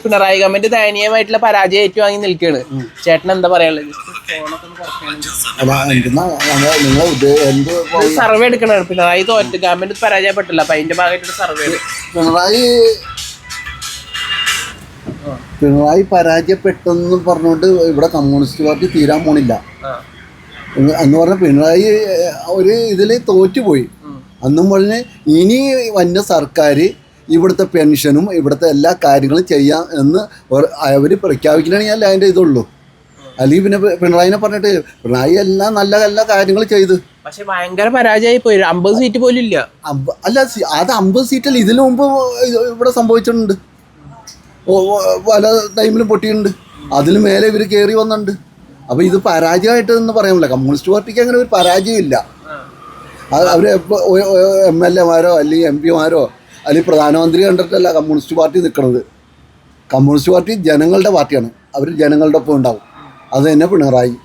Pinarayi government ദയനീയമായിട്ടുള്ള പരാജയം ഏറ്റുവാങ്ങി നിൽക്കുകയാണ്. ചേട്ടൻ എന്താ പറയാനുള്ളത്? സർവേ എടുക്കണ പിണറായി തോറ്റ് ഗവൺമെന്റ് പരാജയപ്പെട്ടില്ല, അപ്പൊ അതിന്റെ ഭാഗമായിട്ട് സർവേ. പിണറായി പരാജയപ്പെട്ടെന്ന് പറഞ്ഞുകൊണ്ട് ഇവിടെ കമ്മ്യൂണിസ്റ്റ് പാർട്ടി തീരാൻ പോണില്ല എന്ന് പറഞ്ഞ പിണറായി ഒരു ഇതിൽ തോറ്റുപോയി. അന്നും പറഞ്ഞ് ഇനി വന്ന സർക്കാർ ഇവിടുത്തെ പെൻഷനും ഇവിടുത്തെ എല്ലാ കാര്യങ്ങളും ചെയ്യാം എന്ന് അവർ പ്രഖ്യാപിക്കണമെങ്കിൽ അതിൻ്റെ ഇതുള്ളൂ. അല്ലെങ്കിൽ പിന്നെ പിണറായിനെ പറഞ്ഞിട്ട് പിണറായി എല്ലാം നല്ല നല്ല കാര്യങ്ങൾ ചെയ്തു. പക്ഷെ ഭയങ്കര പരാജയമായി പോയി. 50 സീറ്റ് പോലും ഇല്ല. അല്ല, അത് 50 സീറ്റല്ല, ഇതിനു മുമ്പ് ഇവിടെ സംഭവിച്ചിട്ടുണ്ട്. പല ടൈമിലും പൊട്ടിയിട്ടുണ്ട്. അതിന് മേലെ ഇവർ കയറി വന്നിട്ടുണ്ട്. അപ്പോൾ ഇത് പരാജയമായിട്ടെന്ന് പറയാൻ പറ്റില്ല. കമ്മ്യൂണിസ്റ്റ് പാർട്ടിക്ക് അങ്ങനെ ഒരു പരാജയമില്ല. അവർ MLA മാരോ അല്ലെങ്കിൽ MP മാരോ അല്ലെങ്കിൽ പ്രധാനമന്ത്രി കണ്ടിട്ടല്ല കമ്മ്യൂണിസ്റ്റ് പാർട്ടി നിൽക്കുന്നത്. കമ്മ്യൂണിസ്റ്റ് പാർട്ടി ജനങ്ങളുടെ പാർട്ടിയാണ്. അവർ ജനങ്ങളുടെ ഒപ്പം ഉണ്ടാവും. അത് തന്നെ പിണറായി.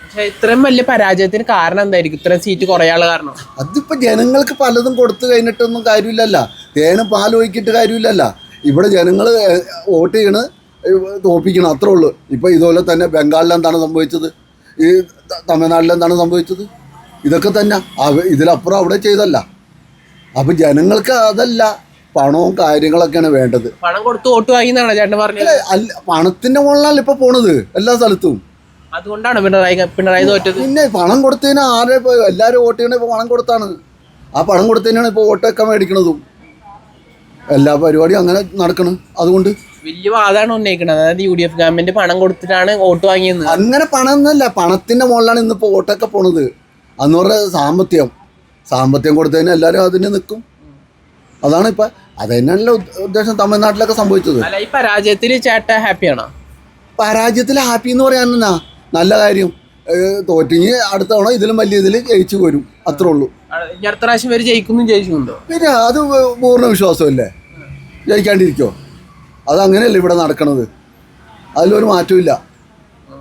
പക്ഷേ ഇത്രയും വലിയ പരാജയത്തിന് കാരണം എന്തായിരിക്കും? ഇത്രയും സീറ്റ് കുറയാനുള്ള കാരണം? അതിപ്പോൾ ജനങ്ങൾക്ക് പലതും കൊടുത്തു കഴിഞ്ഞിട്ടൊന്നും കാര്യമില്ലല്ലോ. തേനും പാലും ഒഴിക്കിട്ട് കാര്യമില്ലല്ലോ. ഇവിടെ ജനങ്ങൾ വോട്ട് ചെയ്യണ്, തോപ്പിക്കണം, അത്രേ ഉള്ളൂ. ഇപ്പോൾ ഇതുപോലെ തന്നെ ബംഗാളിൽ എന്താണ് സംഭവിച്ചത്, ഈ തമിഴ്നാട്ടിൽ എന്താണ് സംഭവിച്ചത്, ഇതൊക്കെ തന്നെ. ഇതിലപ്പുറം അവിടെ ചെയ്തല്ല. അപ്പം ജനങ്ങൾക്ക് അതല്ല, പണവും കാര്യങ്ങളൊക്കെയാണ് വേണ്ടത്. പണം കൊടുത്ത് വോട്ട് വാങ്ങിയെന്നാണ് ചേട്ടൻ പറഞ്ഞത്. അല്ല, പണത്തിൻ്റെ മുകളിലാണ് ഇപ്പോൾ പോണത് എല്ലാ സ്ഥലത്തും. അതുകൊണ്ടാണ് പിണറായി തോറ്റത്. പിന്നെ പണം കൊടുത്തതിന് ആരെ ഇപ്പോൾ എല്ലാവരും വോട്ട് ചെയ്യണത് ഇപ്പോൾ പണം കൊടുത്താണ്. ആ പണം കൊടുത്തതിനാണ് ഇപ്പോൾ വോട്ടൊക്കെ മേടിക്കണതും. എല്ലാ പരിപാടിയും അങ്ങനെ നടക്കണം. അതുകൊണ്ട് വലിയ വാദമാണ് ഉന്നയിക്കുന്നത്. അതായത് UDF ഗവൺമെന്റ് പണം കൊടുത്തിട്ടാണ് വോട്ട് വാങ്ങിയത്. അങ്ങനെ പണം എന്നല്ല, പണത്തിന്റെ മുകളിലാണ് ഇന്നിപ്പോൾ വോട്ടൊക്കെ പോണത്. അന്ന് പറഞ്ഞ സാമ്പത്തികം കൊടുത്തതിന് എല്ലാവരും അതിന് നിൽക്കും. അതാണ് ഇപ്പം അത് തന്നെയാണല്ലോ ഉദ്ദേശം. തമിഴ്നാട്ടിലൊക്കെ സംഭവിച്ചത്. അല്ല, ഈ പരാജയത്തിൽ ചേട്ടൻ ഹാപ്പിയാണോ? പരാജയത്തിൽ ഹാപ്പി എന്ന് പറയാൻ നല്ല കാര്യം. തോറ്റിങ്ങി അടുത്ത തവണ ഇതിലും വലിയ ഇതിൽ ജയിച്ചു വരും, അത്രേ ഉള്ളൂ. അടുത്ത പ്രാവശ്യം വരെ ജയിക്കുന്നുണ്ടോ? പിന്നെ അത് പൂർണ്ണ വിശ്വാസമല്ലേ, ജയിക്കാണ്ടിരിക്കോ? അതങ്ങനെയല്ലേ ഇവിടെ നടക്കണത്. അതിലൊരു മാറ്റമില്ല.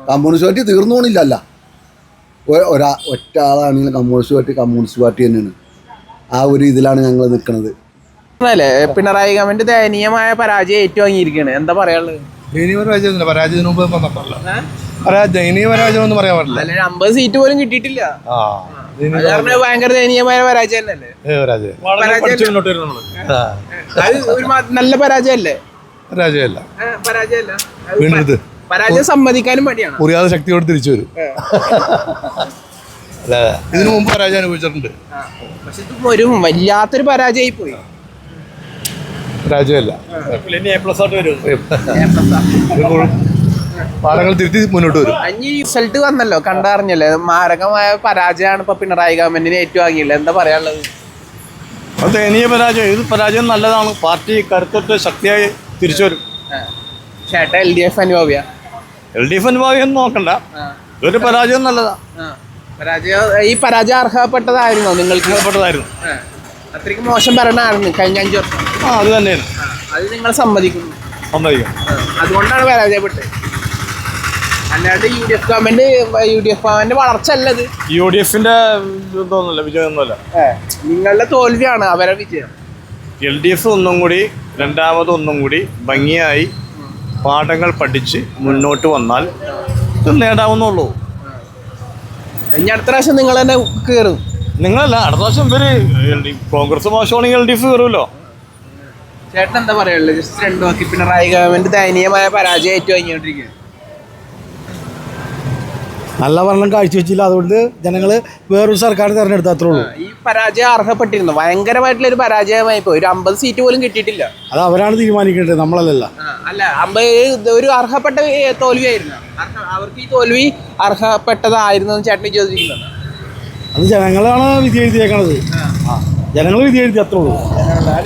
കമ്മ്യൂണിസ്റ്റ് പാർട്ടി തീർന്നു പോണില്ലല്ല. ഒറ്റ ആളാണെങ്കിലും കമ്മ്യൂണിസ്റ്റ് പാർട്ടി തന്നെയാണ്. ആ ഒരു ഇതിലാണ് ഞങ്ങൾ നിൽക്കുന്നത്. അല്ലേ, പിണറായി ഗവൺമെന്റ് ദയനീയമായ പരാജയം ഏറ്റുവാങ്ങിയിരിക്കുകയാണ്. എന്താ പറയാനുള്ളത്? പരാജയത്തിന് മുമ്പ് ദയനീയ പരാജയം ഒന്നും പറയാൻ പറ്റില്ല. 50 സീറ്റ് പോലും കിട്ടിയിട്ടില്ല. ഭയങ്കര ദയനീയമായ പരാജയം അല്ലേ? നല്ല പരാജയമല്ലേ? പരാജയം സമ്മതിക്കാനും മടിയാണ്. മുറിയാതെ ശക്തിയോട് തിരിച്ചു വരും. ഇതിനു മുമ്പ് പരാജയം അനുഭവിച്ചിട്ടുണ്ട്. പക്ഷെ ഇത് ഒരു വല്ലാത്തൊരു പരാജയമായി പോയി. പരാജയമല്ല, പാഠങ്ങൾ തിരുത്തി മുന്നോട്ട് വരും. റിസൾട്ട് വന്നല്ലോ, കണ്ടറിഞ്ഞല്ലേ. മാരകമായ പരാജയമാണ് ഇപ്പൊ പിണറായി ഗവൺമെന്റിന് ഏറ്റുവാങ്ങിയില്ല. എന്താ പറയാനുള്ളത്? അത് ദയനീയ പരാജയം. ഇത് പരാജയം നല്ലതാണ്. പാർട്ടി കരുത്തൊട്ട് ശക്തിയായി തിരിച്ചു വരും. ചേട്ടാ LDF അനുഭാവിയാ? LDF അനുഭാവിയൊന്നും നോക്കണ്ട, ഒരു പരാജയം നല്ലതാ. ഈ പരാജയം അർഹപ്പെട്ടതായിരുന്നോ നിങ്ങൾക്ക്? അർഹപ്പെട്ടതായിരുന്നു. അത്രയ്ക്ക് മോശം ഭരണമായിരുന്നു കഴിഞ്ഞ 5 വർഷം. അത് തന്നെയാണ്. അത് നിങ്ങൾ സമ്മതിക്കും? അതുകൊണ്ടാണ് പരാജയപ്പെട്ടത്. അല്ലാണ്ട് UDF ഗവൺമെന്റ് വളർച്ച അല്ലത്. UDFന്റെ വിജയമൊന്നുമല്ല, നിങ്ങളുടെ തോൽവിയാണ് അവരെ വിജയം. LDF ഒന്നും കൂടി ഒന്നും കൂടി ഭംഗിയായി പാഠങ്ങൾ പഠിച്ച് മുന്നോട്ട് വന്നാൽ ഇത് നേടാവുന്നുള്ളൂ. ഇനി അടുത്ത പ്രാവശ്യം നിങ്ങൾ തന്നെ കയറും? നിങ്ങളല്ല, അടുത്ത പ്രാവശ്യം കോൺഗ്രസ് മോശമാണെങ്കിൽ LDF കയറുമല്ലോ. ചേട്ടൻ എന്താ പറയുള്ളത്? ജസ്റ്റ് 2 വാക്ക്. പിണറായി ഗവൺമെന്റ് ദയനീയമായ പരാജയം ഏറ്റുവാങ്ങിക്കൊണ്ടിരിക്കുക. നല്ല ഭരണം കാഴ്ചവെച്ചില്ല, അതുകൊണ്ട് ജനങ്ങൾ വേറൊരു സർക്കാർ തിരഞ്ഞെടുത്ത അത്രേ ഉള്ളൂ. ഈ പരാജയം അർഹപ്പെട്ടിരുന്നു. ഭയങ്കരമായിട്ടുള്ള ഒരു പരാജയമായി പോയി. ഒരു 50 സീറ്റ് പോലും കിട്ടിയിട്ടില്ല. അത് അവരാണ് തീരുമാനിക്കേണ്ടത്, നമ്മളല്ലല്ല. അല്ല, ഒരു അർഹപ്പെട്ട തോൽവിയായിരുന്നു. അവർക്ക് ഈ തോൽവി അർഹപ്പെട്ടതായിരുന്നു ചേട്ടൻ വിശ്വസിക്കുന്നുണ്ട്? അത് ജനങ്ങളാണ് വിധി എഴുതിയേക്കണത്. ജനങ്ങൾ വിധി എഴുതി, അത്രേ ഉള്ളൂ.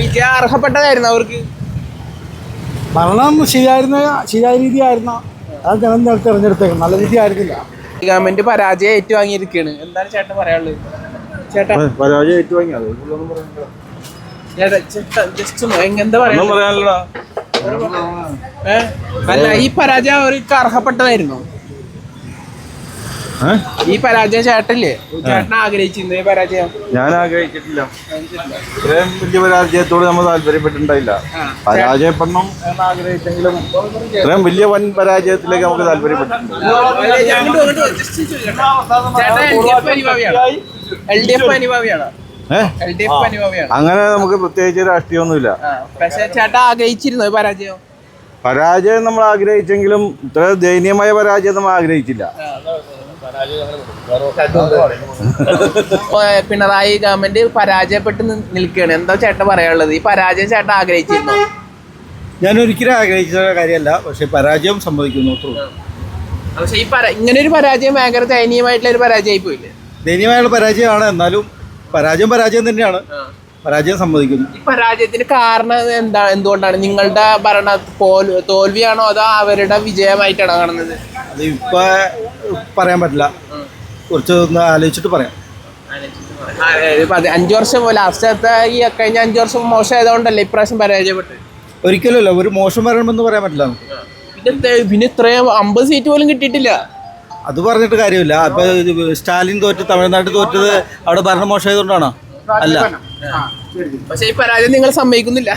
വിജയം അർഹപ്പെട്ടതായിരുന്നു അവർക്ക്. ഭരണം ശരിയായ രീതിയായിരുന്ന അത് ജനം തിരഞ്ഞെടുത്തേക്കണം. നല്ല രീതി ആയിരുന്നില്ല. ഗവൺമെന്റ് പരാജയം ഏറ്റുവാങ്ങിയിരിക്കുകയാണ്. എന്താണ് ചേട്ടൻ പറയാനുള്ളത്? ചേട്ടാ പരാജയം ഏറ്റുവാങ്ങി അല്ല, ഈ പരാജയം അവർക്ക് അർഹപ്പെട്ടതായിരുന്നു. ഈ പരാജയം ചേട്ടല്ലേ, ചേട്ടൻ ആഗ്രഹിച്ചിരുന്നു ഈ പരാജയം? ഞാൻ ആഗ്രഹിച്ചിട്ടില്ല. ഇത്രയും വലിയ പരാജയത്തോട് നമ്മൾ താല്പര്യപ്പെട്ടിട്ടുണ്ടായില്ല. പരാജയപ്പെടണം എന്ന് ആഗ്രഹിച്ചെങ്കിലും ഇത്രയും വലിയ വൻ പരാജയത്തിലേക്ക് നമുക്ക് താല്പര്യപ്പെട്ടിട്ടുണ്ട്. അങ്ങനെ നമുക്ക് പ്രത്യേകിച്ച് രാഷ്ട്രീയമൊന്നുമില്ല. പക്ഷെ ചേട്ടാ ആഗ്രഹിച്ചിരുന്നു പരാജയം? പരാജയം നമ്മൾ ആഗ്രഹിച്ചെങ്കിലും ഇത്ര ദയനീയമായ പരാജയം നമ്മൾ ആഗ്രഹിച്ചില്ല. പിണറായി ഗവൺമെന്റ് പരാജയപ്പെട്ട് നിൽക്കുകയാണ്, എന്താ ചേട്ടൻ പറയാനുള്ളത്? ഈ പരാജയം ചേട്ടൻ ആഗ്രഹിച്ചിരുന്നു? ഞാൻ ഒരിക്കലും ആഗ്രഹിച്ച കാര്യമല്ല, പക്ഷെ പരാജയം സംഭവിക്കുന്നു. പക്ഷെ ഈ ഇങ്ങനെ ഒരു പരാജയം ഭയങ്കര ദയനീയമായിട്ടുള്ള ഒരു പരാജയമായി പോയില്ലേ? ദയനീയമായുള്ള പരാജയമാണ്, എന്നാലും പരാജയം തന്നെയാണ്. പരാജയം സംഭവിക്കുന്നു. ഈ പരാജയത്തിന് കാരണം എന്തുകൊണ്ടാണ്? നിങ്ങളുടെ ഭരണ തോൽവിയാണോ അതോ അവരുടെ വിജയമായിട്ടാണോ കാണുന്നത്? അത് ഇപ്പൊ പറയാൻ പറ്റില്ല, കുറച്ച് ഒന്ന് ആലോചിച്ചിട്ട് പറയാം. 5 വർഷം ലാസ്റ്റത്തെ ഈ കഴിഞ്ഞ 5 വർഷം മോശമായതുകൊണ്ടല്ലേ ഇപ്രാവശ്യം പരാജയപ്പെട്ടത്? ഒരിക്കലുമല്ല, ഒരു മോശം ഭരണമെന്ന് പറയാൻ പറ്റില്ല നമുക്ക്. പിന്നെ ഇത്രയും 50 സീറ്റ് പോലും കിട്ടിയിട്ടില്ല. അത് പറഞ്ഞിട്ട് കാര്യമില്ല. അപ്പൊ സ്റ്റാലിൻ തമിഴ്നാട്ടിൽ തോറ്റത് അവിടെ ഭരണം മോശമായതുകൊണ്ടാണോ? അല്ല. പക്ഷെ ഈ പരാജയം നിങ്ങൾ സമ്മതിക്കുന്നില്ല?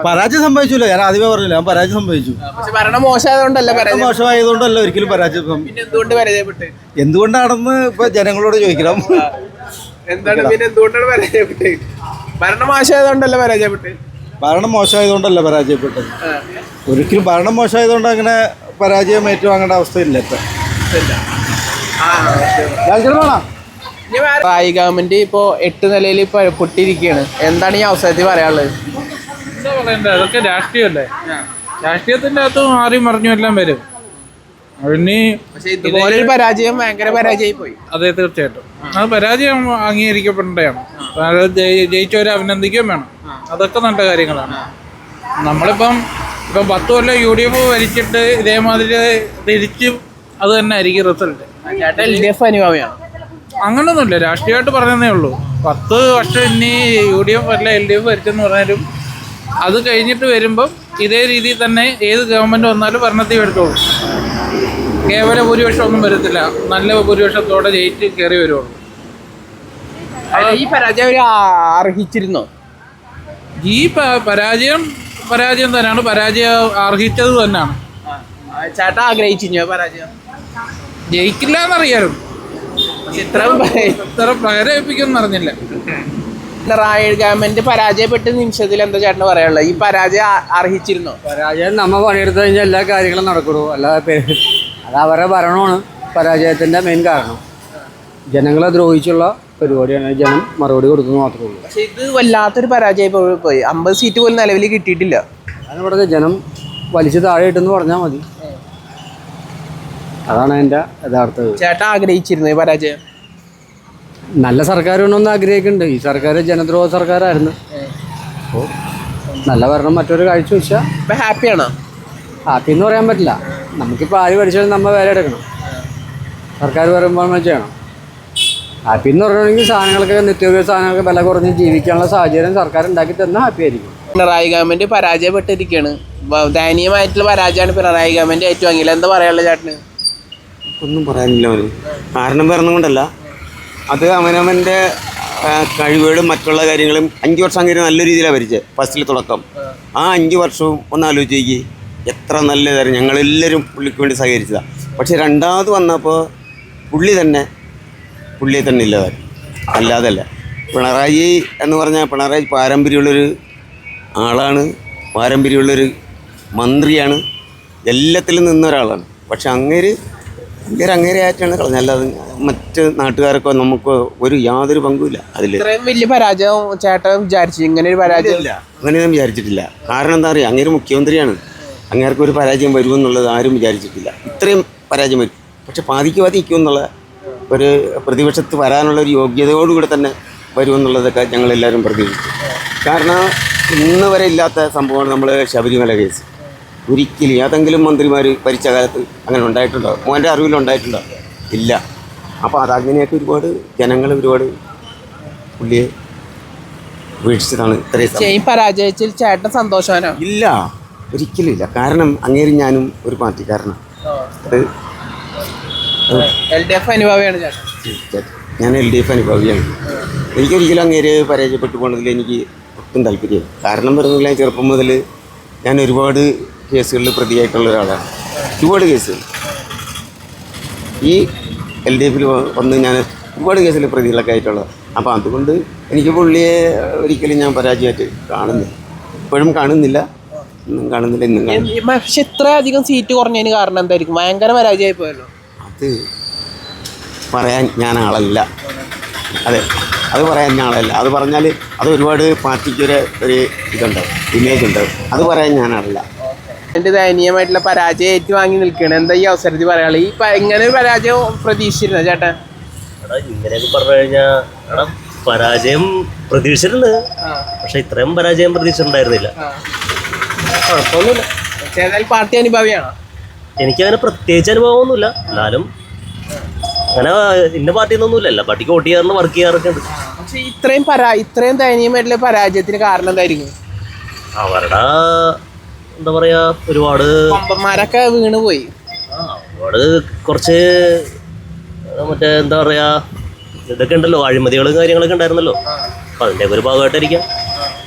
പരാജയം സംഭവിച്ചില്ല, ഞാൻ ആദ്യമേ പറഞ്ഞില്ല, ഞാൻ പരാജയം സംഭവിച്ചു. പക്ഷെ ഭരണം മോശമായതുകൊണ്ടല്ല പരാജയം? മോശമായതുകൊണ്ടല്ല ഒരിക്കലും പരാജയം. പിന്നെ എന്തുകൊണ്ട് പരാജയപ്പെട്ട്? എന്തുകൊണ്ടാണെന്ന് ഇപ്പൊ ജനങ്ങളോട് ചോദിക്കണം. എന്താണ് പിന്നെ എന്തുകൊണ്ടാണ് പരാജയപ്പെട്ടത്? ഭരണം മോശമായതുകൊണ്ടല്ല പരാജയപ്പെട്ടത്? ഭരണം മോശമായതുകൊണ്ടല്ല പരാജയപ്പെട്ടത്. ഒരിക്കലും ഭരണം മോശമായതുകൊണ്ട് അങ്ങനെ പരാജയം ഏറ്റുവാങ്ങേണ്ട അവസ്ഥയില്ല ഇപ്പൊ. പിണറായി ഗവൺമെന്റ് ഇപ്പോ 8 നിലയിൽ ഇപ്പൊ പൊട്ടിയിരിക്കുകയാണ്, എന്താണ് ഈ അവസരത്തിൽ പറയാനുള്ളത്? എന്താ പറയണ്ടേ, അതൊക്കെ രാഷ്ട്രീയമല്ലേ. രാഷ്ട്രീയത്തിന്റെ അകത്ത് മാറി മറിഞ്ഞു എല്ലാം വരും. അതിന് ഇതുപോലെ ഒരു പരാജയം ഭയങ്കര പരാജയമായി പോയി. അതെ, തീർച്ചയായിട്ടും അത് പരാജയം അംഗീകരിക്കപ്പെടേണ്ടതാണ്. അതായത് ജയിച്ചവരെ അഭിനന്ദിക്കുകയും വേണം. അതൊക്കെ നല്ല കാര്യങ്ങളാണ്. നമ്മളിപ്പം 10 കൊല്ലം UDF ഭരിച്ചിട്ട് ഇതേമാതിരി തിരിച്ചും അത് തന്നെ ആയിരിക്കും റിസൾട്ട്. LDF അനുഭാവിയാണ്? അങ്ങനൊന്നുമില്ല, രാഷ്ട്രീയമായിട്ട് പറഞ്ഞതേ ഉള്ളൂ. 10 വർഷം ഇനി UDF അല്ല LDF ഭരിച്ചെന്ന് പറഞ്ഞാലും അത് കഴിഞ്ഞിട്ട് വരുമ്പം ഇതേ രീതിയിൽ തന്നെ ഏത് ഗവൺമെൻറ് വന്നാലും ഭരണത്തിൽ എടുത്തോളൂ. കേവല ഭൂരിപക്ഷം ഒന്നും വരത്തില്ല, നല്ല ഭൂരിപക്ഷത്തോടെ ജയിച്ച് കയറി വരുള്ളൂ. ഈ പരാജയം അവർ അർഹിച്ചിരുന്നോ? ഈ പരാജയം തന്നെയാണ്, പരാജയം അർഹിച്ചത് തന്നെയാണ്. ചേട്ടാ ആഗ്രഹിച്ചിരുന്നോ പരാജയം? ജയിക്കില്ല എന്നറിയാലും ഇത്ര പ്രകടപ്പിക്കുമെന്ന് അറിഞ്ഞില്ല. പിണറായി ഗവൺമെന്റ് പരാജയപ്പെട്ട നിമിഷത്തിൽ എന്താ ചേട്ടന് പറയാനുള്ളത്? ഈ പരാജയം അർഹിച്ചിരുന്നോ? പരാജയം നമ്മൾ പണിയെടുത്ത് കഴിഞ്ഞാൽ എല്ലാ കാര്യങ്ങളും നടക്കുള്ളൂ. അല്ലാതെ അത് അവരുടെ ഭരണമാണ് പരാജയത്തിൻ്റെ മെയിൻ കാരണം. ജനങ്ങളെ ദ്രോഹിച്ചുള്ള പരിപാടിയാണ്, ജനം മറുപടി കൊടുക്കുന്നത് മാത്രമേ ഉള്ളൂ. പക്ഷെ ഇത് വല്ലാത്തൊരു പരാജയം പോയി. 50 സീറ്റ് പോലും നിലവിൽ കിട്ടിയിട്ടില്ല. അതാണ് പറഞ്ഞത്, ജനം വലിച്ചു താഴെ ഇട്ടെന്ന് പറഞ്ഞാൽ മതി. അതാണ് എൻ്റെ യഥാർത്ഥ. ചേട്ടാ ആഗ്രഹിച്ചിരുന്നു ഈ പരാജയം? നല്ല സർക്കാർ വേണമെന്ന് ആഗ്രഹിക്കുന്നുണ്ട്. ഈ സർക്കാർ ജനദ്രോഹ സർക്കാരായിരുന്നു. അപ്പോൾ നല്ല ഭരണം മറ്റൊരു കാഴ്ച വെച്ചാൽ ഇപ്പം ഹാപ്പിയാണോ? ഹാപ്പി എന്ന് പറയാൻ പറ്റില്ല. നമുക്കിപ്പോൾ ആര് പഠിച്ചാലും നമ്മൾ വില എടുക്കണം, സർക്കാർ വരുമ്പോൾ ചെയ്യണം. ഹാപ്പി എന്ന് പറഞ്ഞിട്ടുണ്ടെങ്കിൽ സാധനങ്ങൾക്ക്, നിത്യോപയോഗ സാധനങ്ങൾക്ക് വില കുറഞ്ഞ് ജീവിക്കാനുള്ള സാഹചര്യം സർക്കാർ ഉണ്ടാക്കി തന്നാൽ ഹാപ്പി ആയിരിക്കും. പിണറായി ഗവൺമെന്റ് പരാജയപ്പെട്ടിരിക്കുകയാണ്, ദയനീയമായിട്ടുള്ള പരാജയമാണ് പിണറായി ഗവൺമെന്റ് ഏറ്റുവാങ്ങിയില്ല. എന്താ പറയാനുള്ളത് ചേട്ടന്? ഒന്നും പറയാനില്ല അവന്. കാരണം പറഞ്ഞുകൊണ്ടല്ല, അത് അവനവൻ്റെ കഴിവുകളും മറ്റുള്ള കാര്യങ്ങളും 5 വർഷം അങ്ങനെ നല്ല രീതിയിലാണ് ഭരിച്ചത്. ഫസ്റ്റിൽ തുടക്കം ആ 5 വർഷവും ഒന്ന് ആലോചിച്ച് എത്ര നല്ലതായിരുന്നു. ഞങ്ങളെല്ലാവരും പുള്ളിക്ക് വേണ്ടി സഹകരിച്ചതാണ്. പക്ഷേ രണ്ടാമത് വന്നപ്പോൾ പുള്ളിയെ തന്നെ ഇല്ലതായി. അല്ലാതല്ല, പിണറായി എന്ന് പറഞ്ഞാൽ പിണറായി പാരമ്പര്യമുള്ളൊരു ആളാണ്, പാരമ്പര്യമുള്ളൊരു മന്ത്രിയാണ്, എല്ലാത്തിലും നിന്നൊരാളാണ്. പക്ഷെ അങ്ങേരെയായിട്ടാണ് കളഞ്ഞത്. അല്ലാതെ മറ്റ് നാട്ടുകാരൊക്കെ നമുക്ക് യാതൊരു പങ്കുമില്ല അതിൽ. ഇത്രയും വലിയ പരാജയം ചേട്ടൻ വിചാരിച്ചു? ഇങ്ങനെ ഒരു പരാജയം ഇല്ല, അങ്ങനെയൊന്നും വിചാരിച്ചിട്ടില്ല. കാരണം എന്താ പറയുക, അങ്ങേര് മുഖ്യമന്ത്രിയാണ്, അങ്ങേർക്ക് ഒരു പരാജയം വരുമെന്നുള്ളത് ആരും വിചാരിച്ചിട്ടില്ല. ഇത്രയും പരാജയം വരും, പക്ഷെ പാതിക്ക് നിൽക്കുമെന്നുള്ള ഒരു പ്രതിപക്ഷത്ത് വരാനുള്ള ഒരു യോഗ്യതയോടുകൂടി തന്നെ വരുമെന്നുള്ളതൊക്കെ ഞങ്ങളെല്ലാവരും പ്രതീക്ഷിച്ചു. കാരണം ഇന്ന് വരെ ഇല്ലാത്ത സംഭവമാണ് നമ്മൾ ശബരിമല കേസ്. ഒരിക്കലും ഏതെങ്കിലും മന്ത്രിമാർ ഭരിച്ച കാലത്ത് അങ്ങനെ ഉണ്ടായിട്ടുണ്ടോ? മോൻ്റെ അറിവിലുണ്ടായിട്ടുണ്ടോ? ഇല്ല. അപ്പോൾ അതങ്ങനെയൊക്കെ ഒരുപാട് ജനങ്ങൾ ഒരുപാട് പുള്ളിയെ വീഴ്ചതാണ്. ഇത്രയും പരാജയത്തിൽ ചേട്ടൻ സന്തോഷവാനോ? ഇല്ല, ഒരിക്കലും ഇല്ല. കാരണം അങ്ങേരും ഞാനും ഒരു പാർട്ടിക്കാരനാണ്. അത് LDF അനുഭാവിയാണ് ചേട്ടൻ. ഞാൻ LDF അനുഭവിയാണ്. എനിക്കൊരിക്കലും അങ്ങേര് പരാജയപ്പെട്ടു പോകുന്നതിൽ എനിക്ക് ഒട്ടും താല്പര്യമില്ല. കാരണം പറഞ്ഞില്ല, ചെറുപ്പം മുതൽ ഞാൻ ഒരുപാട് കേസുകളിൽ പ്രതിയായിട്ടുള്ള ഒരാളാണ്. ഒരുപാട് കേസുകൾ ഈ LDFൽ വന്ന് ഞാൻ ഒരുപാട് കേസിൽ പ്രതികളൊക്കെ ആയിട്ടുള്ളത്. അപ്പോൾ അതുകൊണ്ട് എനിക്ക് പുള്ളിയെ ഒരിക്കലും ഞാൻ പരാജയമായിട്ട് കാണുന്നില്ല. ഇപ്പോഴും കാണുന്നില്ല, ഇന്നും കാണുന്നില്ല, ഇന്നും കാണുന്നില്ല. പക്ഷെ ഇത്രയധികം സീറ്റ് കുറഞ്ഞതിന് കാരണം എന്തായിരിക്കും? ഭയങ്കര പരാജയമായി പോയല്ലോ. അത് പറയാൻ ഞാൻ ആളല്ല. അതെ, അത് പറയാൻ ഞാൻ ആളല്ല. അത് പറഞ്ഞാൽ അത് ഒരുപാട് പാർട്ടിക്കൊരു ഇതുണ്ടാവും, ഇമേജ് ഉണ്ടാവും. അത് പറയാൻ ഞാൻ ആളല്ല. എൻ്റെ ദയനീയമായിട്ടുള്ള പരാജയം ഏറ്റുവാങ്ങി നിൽക്കുകയാണ്. എന്താ ഈ അവസരത്തിൽ പറയാനുള്ളത്? ഇങ്ങനെ ഒരു പരാജയം പ്രതീക്ഷിച്ചിരുന്നോ ചേട്ടൻ? ഇങ്ങനെയൊക്കെ പറഞ്ഞു കഴിഞ്ഞാൽ പരാജയം പ്രതീക്ഷിച്ചിട്ടുണ്ട്, പക്ഷെ ഇത്രയും പരാജയം പ്രതീക്ഷിച്ചിട്ടുണ്ടായിരുന്നില്ല. കുഴപ്പമൊന്നുമില്ല. ഏതായാലും പാർട്ടി അനുഭാവിയാണോ? എനിക്കങ്ങനെ പ്രത്യേകിച്ച് അനുഭവമൊന്നുമില്ല. എന്നാലും അങ്ങനെ ഇന്ന പാർട്ടി ഒന്നുമില്ല. എല്ലാ പാർട്ടിക്ക് വോട്ട് ചെയ്യാറുണ്ട്, വർക്ക് ചെയ്യാറൊക്കെ ഉണ്ട്. പക്ഷെ ഇത്രയും ദയനീയമായിട്ടുള്ള പരാജയത്തിന് കാരണം എന്തായിരിക്കും? അവരുടെ എന്താ പറയാ, ഒരുപാട് കൊമ്പന്മാരൊക്കെ വീണുപോയി. ഒരുപാട് കുറച്ച് മറ്റേ എന്താ പറയാ, ഇതൊക്കെ ഉണ്ടല്ലോ, അഴിമതികളും കാര്യങ്ങളൊക്കെ ഉണ്ടായിരുന്നല്ലോ. അപ്പം അതിൻ്റെയൊക്കെ ഒരു ഭാഗമായിട്ടായിരിക്കാം.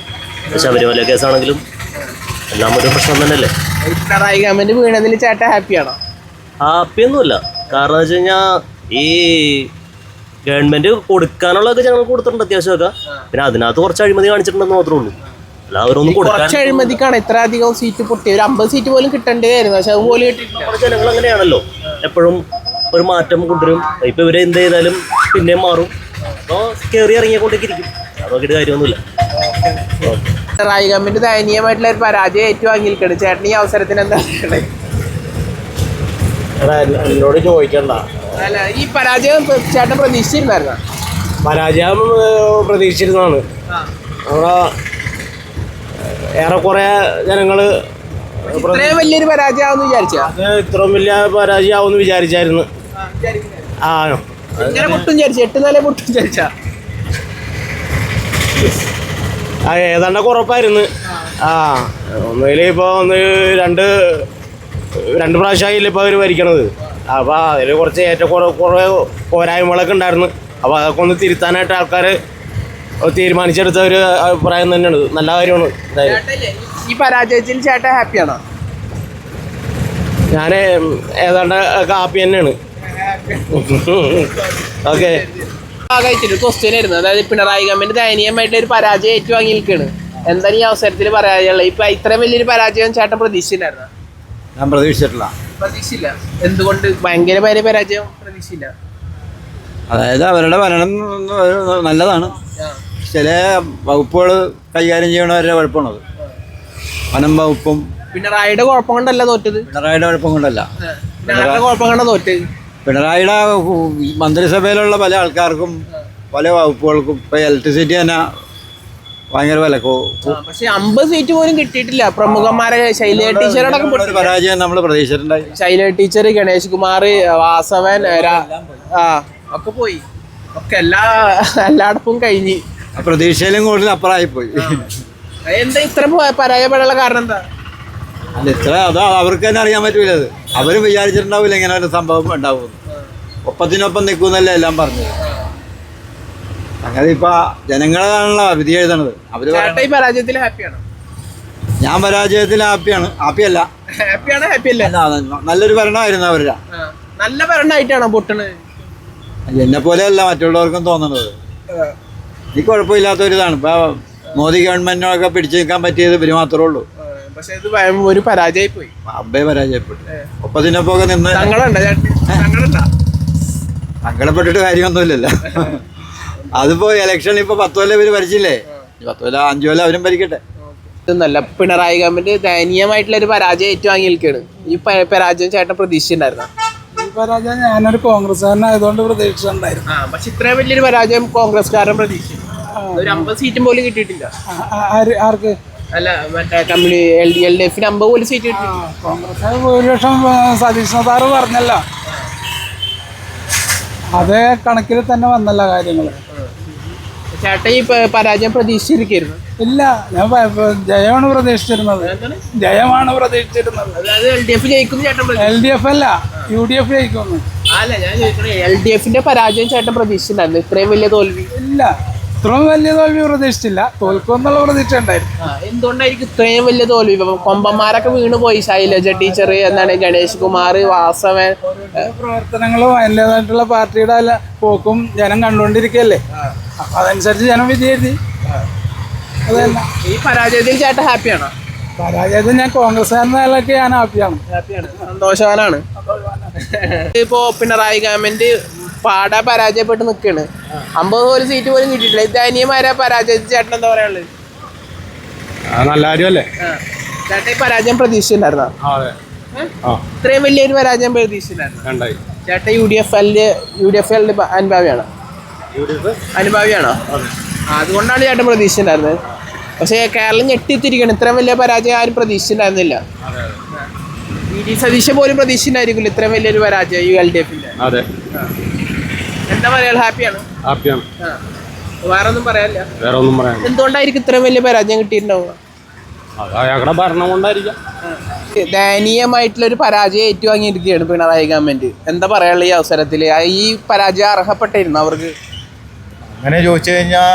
ശബരിമല കേസാണെങ്കിലും എല്ലാം ഒരു പ്രശ്നം തന്നെയല്ലേ. പിണറായി ഗവൺമെന്റ് വീണതിൽ ചേട്ടൻ ഹാപ്പിയാണോ? ഹാപ്പിയൊന്നുമില്ല. കാരണം വെച്ച് കഴിഞ്ഞാൽ ഈ ഗവൺമെന്റ് കൊടുക്കാനുള്ളതൊക്കെ ഞങ്ങൾ കൊടുത്തിട്ടുണ്ട് അത്യാവശ്യമൊക്കെ. പിന്നെ അതിനകത്ത് കുറച്ച് അഴിമതി കാണിച്ചിട്ടുണ്ടെന്ന് മാത്രമേ ഉള്ളൂ. എല്ലാവരും കുറച്ച് അഴിമതിക്കാണ് ഇത്ര അധികം സീറ്റ് പൊട്ടി. ഒരു 50 സീറ്റ് പോലും കിട്ടേണ്ടതായിരുന്നു, പക്ഷെ അതുപോലും കിട്ടിയിട്ടില്ല. നമ്മുടെ ജനങ്ങൾ അങ്ങനെയാണല്ലോ, എപ്പോഴും ഒരു മാറ്റം കൊണ്ടുവരും. ഇപ്പൊ ഇവരെ എന്ത് ചെയ്താലും പിന്നെയും മാറും. അപ്പോൾ കയറി ഇറങ്ങിക്കൊണ്ടേക്ക് ഇരിക്കും. അത് നോക്കിയിട്ട് കാര്യമൊന്നുമില്ല. പിണറായി ഗവൺമെന്റ് ദയനീയമായിട്ടുള്ള ഒരു പരാജയം ഏറ്റുവാങ്ങിയിരിക്കണം. ചേട്ടൻ ഈ അവസരത്തിന് എന്താ എന്നോട് ചോദിക്കണ്ട. അല്ല, ഈ പരാജയം ചേട്ടൻ പ്രതീക്ഷിച്ചിരുന്നായിരുന്നോ? പരാജയം പ്രതീക്ഷിച്ചിരുന്നതാണ്. അവിടെ ഏറെക്കുറെ ജനങ്ങള് ഇത്രയും വലിയൊരു പരാജയമാവെന്ന് വിചാരിച്ചാ? ഇത്രയും വലിയ പരാജയമാവെന്ന് വിചാരിച്ചായിരുന്നു. ആ, ഇങ്ങനെ പൊട്ടും വിചാരിച്ചു? 8 നില പൊട്ടും വിചാരിച്ചാ? ഏതാണ്ട് കുറപ്പായിരുന്നു. ഒന്നുകിൽ ഇപ്പോൾ രണ്ട് പ്രാവശ്യമായില്ല ഇപ്പോൾ അവർ ഭരിക്കണത്. അപ്പോൾ അതിൽ കുറച്ച് കുറേ പോരായ്മകളൊക്കെ ഉണ്ടായിരുന്നു. അപ്പോൾ അതൊക്കെ ഒന്ന് തിരുത്താനായിട്ട് ആൾക്കാർ തീരുമാനിച്ചെടുത്ത ഒരു അഭിപ്രായം തന്നെയാണ്. നല്ല കാര്യമാണ്. ഈ പരാജയത്തിൽ ചേട്ടൻ ഹാപ്പിയാണോ? ഞാൻ ഏതാണ്ട് ഹാപ്പി തന്നെയാണ്. ഓക്കെ. ഭാഗമായിട്ടൊരു ക്വസ്റ്റ്യൻ ആയിരുന്നു. അതായത് പിണറായി ഗവൺമെന്റ് ദയനീയമായിട്ട് ഒരു പരാജയം ഏറ്റുവാങ്ങി നിൽക്കുകയാണ്. എന്താണ് ഈ അവസരത്തിൽ പറയാനുള്ളത്? ഇപ്പൊ ഇത്രയും വലിയൊരു പരാജയം ചേട്ടൻ പ്രതീക്ഷിച്ചിട്ടുണ്ടായിരുന്നോ? ഞാൻ പ്രതീക്ഷിച്ചിട്ടില്ല. പ്രതീക്ഷിച്ചില്ല. എന്തുകൊണ്ട്? ഭയങ്കര വലിയ പരാജയം പ്രതീക്ഷിച്ചില്ല. അതായത് അവരുടെ ഭരണം നല്ലതാണ്. ചില വകുപ്പുകൾ കൈകാര്യം ചെയ്യണവരുടെ കുഴപ്പമാണത്. വനം വകുപ്പും പിണറായിയുടെ കുഴപ്പം കൊണ്ടല്ല തോറ്റത്. പിണറായിയുടെ കുഴപ്പം കൊണ്ടല്ല. പിണറായിയുടെ കുഴപ്പം കൊണ്ടാ തോറ്റത്. പിണറായിയുടെ മന്ത്രിസഭയിലുള്ള പല ആൾക്കാർക്കും പല വകുപ്പുകൾക്കും ഇപ്പൊ ഇലക്ട്രിസിറ്റി തന്നെ ഭയങ്കര വില. പക്ഷെ 50 സീറ്റ് പോലും കിട്ടിയിട്ടില്ല. പ്രമുഖന്മാരെ ശൈലജ ടീച്ചറോടൊക്കെ പരാജയം നമ്മൾ പ്രതീക്ഷിച്ചിട്ടുണ്ടായി. ശൈലജ ടീച്ചർ, ഗണേഷ് കുമാർ, വാസവൻ ഒക്കെ പോയി. ഒക്കെ എല്ലായിടത്തും കഴിഞ്ഞ് പ്രതീക്ഷയിലും കൂടുതൽ അപ്പുറമായി പോയി. എന്താ ഇത്ര പരാജയപ്പെടാനുള്ള കാരണം എന്താ? അല്ല, ഇത്ര അത് അവർക്ക് തന്നെ അറിയാൻ പറ്റൂല. അത് അവരും വിചാരിച്ചിട്ടുണ്ടാവില്ല ഇങ്ങനെ ഒരു സംഭവം ഉണ്ടാവും. ഒപ്പത്തിനൊപ്പം നിൽക്കുന്നല്ലേ എല്ലാം പറഞ്ഞത്. അങ്ങനെ ഇപ്പൊ ജനങ്ങളാണല്ലോ വിധി എഴുതണത്. അവര് ഈ പരാജയത്തിൽ ഹാപ്പിയാണോ? ഞാൻ പരാജയത്തിൽ ഹാപ്പിയാണ്. ഹാപ്പിയല്ല, നല്ലൊരു ഭരണമായിരുന്നു അവരുടെ. നല്ല ഭരണമായിട്ടാണോ പൊട്ടണത്? എന്നെ പോലെയല്ല മറ്റുള്ളവർക്കും തോന്നണത്. എനിക്ക് കുഴപ്പമില്ലാത്തൊരിതാണ്. ഇപ്പൊ മോദി ഗവൺമെന്റിനൊക്കെ പിടിച്ചു നിൽക്കാൻ പറ്റിയത് ഇവര് മാത്രമേ ഉള്ളൂ. പക്ഷെ ഇത് ഒരു പരാജയമായി പോയി. അബ്ബേ പരാജയപ്പെട്ടു. ഒപ്പത്തിനൊപ്പം നിന്ന് സങ്കടപ്പെട്ടിട്ട് കാര്യമൊന്നുമില്ലല്ലോ. അതിപ്പോ ഇലക്ഷൻ ഇപ്പൊ 10 കൊല്ലം ഇവര് ഭരിച്ചില്ലേ? 10 കൊല്ലം 5 കൊല്ലം അവരും ഭരിക്കട്ടെ. ഇതൊന്നല്ല, പിണറായി ഗവൺമെന്റ് ദയനീയമായിട്ടുള്ള ഒരു പരാജയം ഏറ്റുവാങ്ങി നിൽക്കുകയാണ്. ഈ പരാജയം ചേട്ടൻ പ്രതീക്ഷിച്ചിട്ടുണ്ടായിരുന്നോ? ഈ പരാജയം ഞാനൊരു കോൺഗ്രസ്സുകാരനായതുകൊണ്ട് പ്രതീക്ഷിച്ചിട്ടുണ്ടായിരുന്നു. പക്ഷെ ഇത്രയും വലിയൊരു പരാജയം കോൺഗ്രസ്സുകാരൻ പ്രതീക്ഷിച്ചു. ഒരു 50 സീറ്റും പോലും കിട്ടിയിട്ടില്ല. ആർക്ക്? അല്ല, മറ്റേ LDF 50 പോലും സീറ്റ് കിട്ടി. കോൺഗ്രസ് ഭൂരിപക്ഷം സതീഷ് സാറ് പറഞ്ഞല്ലോ, അതേ കണക്കിൽ തന്നെ വന്നല്ല കാര്യങ്ങൾ. ചേട്ടൻ ഈ പരാജയം പ്രതീക്ഷിച്ചിരിക്കുന്നു? ഇല്ല, ഞാൻ ജയമാണ് പ്രതീക്ഷിച്ചിരുന്നത്. ജയമാണ് പ്രതീക്ഷിച്ചിരുന്നത്. അതായത് LDF ജയിക്കും ചേട്ടൻ? LDF അല്ല, UDF ജയിക്കുന്നു. അല്ല ഞാൻ ചോദിക്കണേ LDF-ന്റെ പരാജയം ചേട്ടൻ പ്രതീക്ഷിച്ചിട്ടുണ്ടായിരുന്നു ഇത്രയും വലിയ തോൽവി? ഇല്ല, ഇത്രയും വലിയ തോൽവി പ്രതീക്ഷിച്ചില്ല. തോൽക്കുമെന്നുള്ള പ്രതീക്ഷ ഉണ്ടായിരുന്നു. എന്തുകൊണ്ടായിരിക്കും ഇത്രയും വലിയ തോൽവി? ഇപ്പം കൊമ്പന്മാരൊക്കെ വീണ് പോയി. ശൈലജ ടീച്ചർ, എന്താണ് ഗണേഷ് കുമാർ, വാസവൻ. പ്രവർത്തനങ്ങളും അതിൻ്റെതായിട്ടുള്ള പാർട്ടിയുടെ പോക്കും ജനം കണ്ടുകൊണ്ടിരിക്കുകയല്ലേ. അപ്പം അതനുസരിച്ച് ജനം വിജയിച്ചു. അതല്ല, ഈ പരാജയത്തിൽ ചേട്ടൻ ഹാപ്പിയാണോ? പരാജയത്തിൽ ഞാൻ കോൺഗ്രസ്സുകാരനൊക്കെ ഞാൻ ഹാപ്പിയാണ്. സന്തോഷവാനാണ്. ഇപ്പോ പിണറായി ഗവൺമെന്റ് പാടെ പരാജയപ്പെട്ട് നിൽക്കാണ്. 50 സീറ്റ് പോലും കിട്ടിയിട്ടില്ല. ദയനീയമായ പരാജയത്തിൽ ചേട്ടൻ എന്താ പറയാനുള്ളത്? നല്ല കാര്യമല്ലേ? ചേട്ടൻ ഈ പരാജയം പ്രതീക്ഷിച്ചിട്ടുണ്ടായിരുന്നോ? ഇത്രയും വലിയൊരു പരാജയം പ്രതീക്ഷിച്ചിട്ടുണ്ടായിരുന്നു ചേട്ടൻ? UDF അനുഭാവിയാണോ? അതുകൊണ്ടാണ് ചേട്ടൻ പ്രതീക്ഷിച്ചിട്ടുണ്ടായിരുന്നത്. പക്ഷേ കേരളം ഞെട്ടിത്തിരിക്കണം. ഇത്രയും വലിയ പരാജയം ആരും പ്രതീക്ഷിച്ചിട്ടുണ്ടായിരുന്നില്ല. VD സതീശൻ പോലും പ്രതീക്ഷിച്ചിട്ടുണ്ടായിരിക്കില്ല ഇത്രയും വലിയൊരു പരാജയം LDF-ന്റെ. അതെ. എന്താ പറയാ, ഹാപ്പിയാണ്? വേറെ ഒന്നും പറയാനില്ല. എന്തുകൊണ്ടായിരിക്കും ഇത്രയും വലിയ പരാജയം കിട്ടിയിട്ടുണ്ടാവുക? അയാളുടെ ഭരണം കൊണ്ടായിരിക്കാം. ദയനീയമായിട്ടുള്ളൊരു പരാജയം ഏറ്റുവാങ്ങിയിരിക്കുകയാണ് പിണറായി ഗവൺമെന്റ്. എന്താ പറയാനുള്ള ഈ അവസരത്തിൽ? ഈ പരാജയം അർഹപ്പെട്ടിരുന്നു അവർക്ക്? അങ്ങനെ ചോദിച്ചു കഴിഞ്ഞാൽ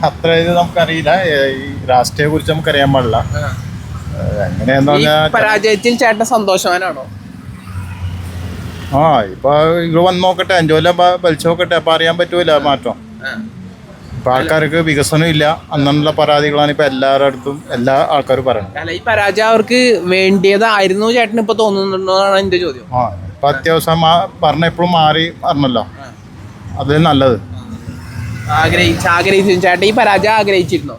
അത്ര ഇത് നമുക്കറിയില്ല. ഈ രാഷ്ട്രീയത്തെ കുറിച്ച് നമുക്കറിയാൻ പാടില്ല. എങ്ങനെയാന്ന് പറഞ്ഞാൽ പരാജയത്തിൽ ചേട്ടൻ സന്തോഷവാനാണോ? ഇപ്പൊ ഇത് വന്ന് നോക്കട്ടെ, 5 കൊല്ലം വലിച്ചു നോക്കട്ടെ, അപ്പൊ അറിയാൻ പറ്റൂല മാറ്റം. ഇപ്പൊ ആൾക്കാർക്ക് വികസനം ഇല്ല എന്നുള്ള പരാതികളാണ് ഇപ്പൊ എല്ലാവരുടെ അടുത്തും എല്ലാ ആൾക്കാരും പറയുന്നത്. അല്ല, ഈ പരാജയം അവർക്ക് വേണ്ടിയതായിരുന്നു ചേട്ടൻ ഇപ്പൊ തോന്നുന്നുണ്ടോന്നാണ് എന്റെ ചോദ്യം. ഇപ്പൊ അത്യാവശ്യം പറഞ്ഞ എപ്പോഴും മാറി പറഞ്ഞല്ലോ, അത് നല്ലത്. ആഗ്രഹിച്ചു ചേട്ടൻ ഈ പരാജയം ആഗ്രഹിച്ചിരുന്നോ?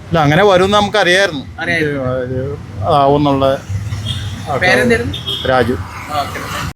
ഇല്ല, അങ്ങനെ വരും നമുക്ക് അറിയായിരുന്നു. ആവുന്നുള്ള. പേരെന്തായിരുന്നു? രാജു.